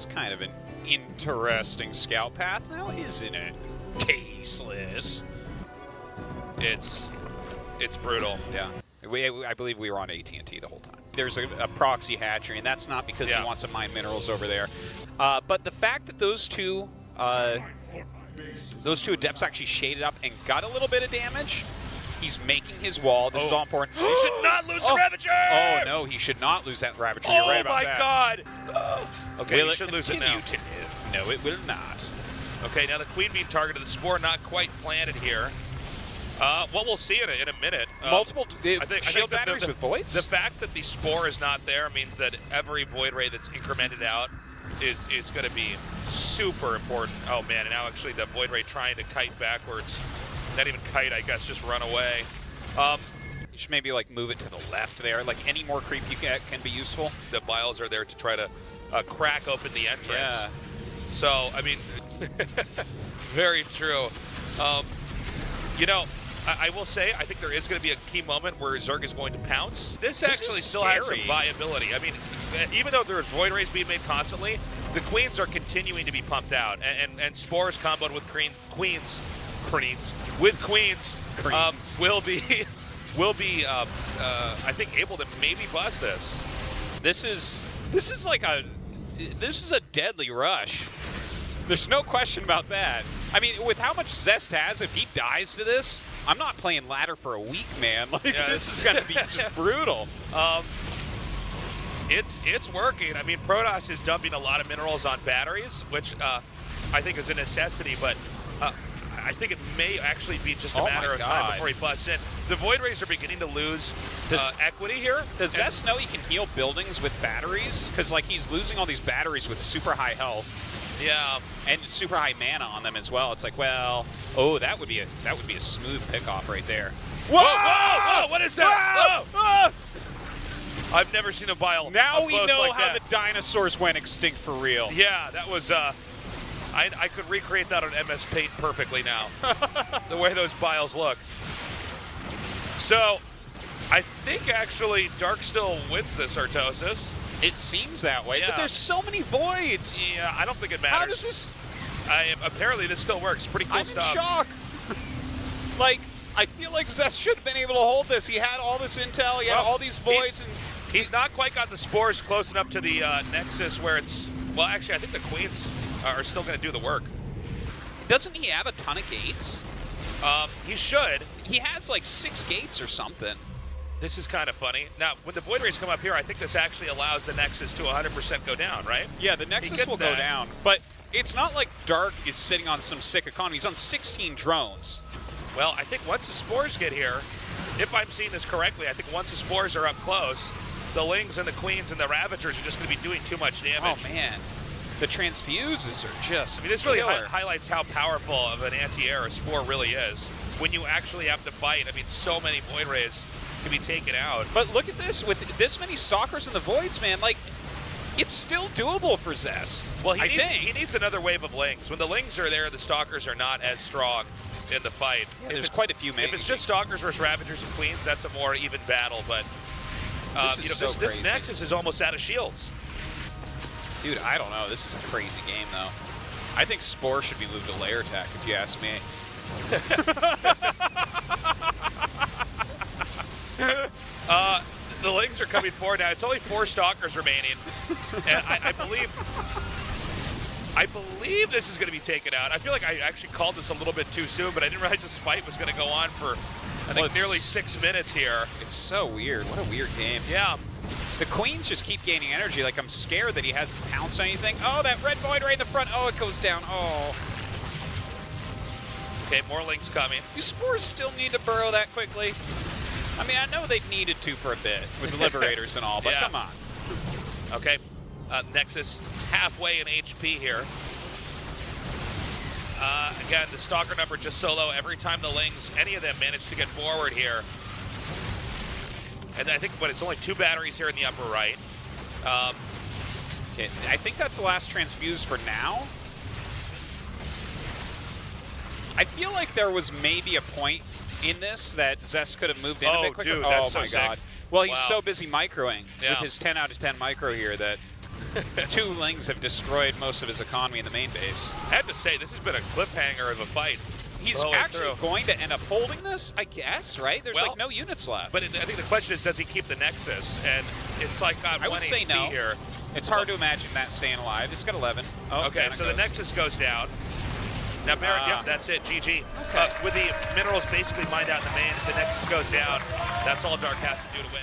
That's kind of an interesting scout path now, isn't it? Tasteless. It's brutal. Yeah. I believe we were on AT&T the whole time. There's a proxy hatchery, and that's not because he wants to mine minerals over there. But the fact that those two adepts actually shaded up and got a little bit of damage, he's making his wall. This is all important. He should not lose the Ravager! Oh, no, he should not lose that Ravager. You're right about that. Oh, my God! Okay, will he should lose it now. To live? No, it will not. Okay, now the Queen being targeted. The Spore not quite planted here. Well, we'll see in a minute. Multiple shield batteries with voids? The fact that the Spore is not there means that every Void Ray that's incremented out is going to be super important. Oh, man, and now actually the Void Ray trying to kite backwards. Not even kite, I guess, just run away. You should maybe like move it to the left there. Like any more creep you get can be useful. The Biles are there to try to crack open the entrance. Yeah. So, I mean, very true. You know, I will say, I think there is going to be a key moment where Zerg is going to pounce. This actually still has some viability. I mean, even though there's Void Rays being made constantly, the Queens are continuing to be pumped out. And Spores comboed with Queens will be I think able to maybe bust this. This is a deadly rush. There's no question about that. I mean, with how much Zest has, if he dies to this, I'm not playing ladder for a week, man. Like, this is going to be just brutal. It's working. I mean, Protoss is dumping a lot of minerals on batteries, which I think is a necessity, but I think it may actually be just a matter of time before he busts in. The Void Rays are beginning to lose equity here. Does Zest know he can heal buildings with batteries? Because like he's losing all these batteries with super high health. Yeah, and super high mana on them as well. It's like, well, oh, that would be a smooth pickoff right there. Whoa! Whoa! Whoa! What is that? Whoa! I've never seen a Bile. Now we know how the dinosaurs went extinct for real. Yeah, that was. I could recreate that on MS Paint perfectly now. The way those Biles look. So, I think actually Dark still wins this Artosis. It seems that way, but there's so many voids. Yeah, I don't think it matters. How does this? Apparently, this still works. Pretty cool stuff. I'm in shock. Like, I feel like Zest should have been able to hold this. He had all this intel. He had all these voids. He's not quite got the Spores close enough to the Nexus where it's... Well, actually, I think the Queens are still going to do the work. Doesn't he have a ton of gates? He should. He has like 6 gates or something. This is kind of funny. Now, when the Void Rays come up here, I think this actually allows the Nexus to 100% go down, right? Yeah, the Nexus will go down. But it's not like Dark is sitting on some sick economy. He's on 16 drones. Well, I think once the Spores get here, if I'm seeing this correctly, I think once the Spores are up close, the Lings and the Queens and the Ravagers are just going to be doing too much damage. Oh, man. The transfuses are just this really highlights how powerful of an anti-air a Spore really is. When you actually have to fight, I mean, so many Void Rays can be taken out. But look at this, with this many Stalkers in the Voids, man, like, it's still doable for Zest. Well, he needs another wave of Lings. When the Lings are there, the Stalkers are not as strong in the fight. Yeah, there's quite a few, man. If it's just Stalkers versus Ravagers and Queens, that's a more even battle, but this Nexus is almost out of shields. Dude, I don't know. This is a crazy game, though. I think Spore should be moved to layer attack, if you ask me. The Lings are coming forward now. It's only 4 Stalkers remaining. And I believe this is going to be taken out. I feel like I actually called this a little bit too soon, but I didn't realize this fight was going to go on for, I think, nearly 6 minutes here. It's so weird. What a weird game. Yeah. The Queens just keep gaining energy. Like, I'm scared that he hasn't pounced on anything. Oh, that red void right in the front. Oh, it goes down. Oh. Okay, more Lings coming. Do Spores still need to burrow that quickly? I mean, I know they've needed to for a bit with Liberators and all, but come on. Okay, Nexus halfway in HP here. Again, the Stalker number just solo every time the Lings, any of them manage to get forward here. And I think, it's only 2 batteries here in the upper right. Okay, I think that's the last transfuse for now. I feel like there was maybe a point in this that Zest could have moved in a bit quicker. Dude, oh that's my so god. Sick. Well, he's so busy microing with his 10 out of 10 micro here that 2 Lings have destroyed most of his economy in the main base. I have to say, this has been a cliffhanger of a fight. He's actually going to end up holding this, I guess, right? There's like no units left. But I think the question is, does he keep the Nexus? And it's like got 1 say HP no. here. It's hard to imagine that staying alive. It's got 11. Oh, okay, so the Nexus goes down. Now, Barrett, yep, that's it, GG. Okay. With the minerals basically mined out in the main, if the Nexus goes down, that's all Dark has to do to win.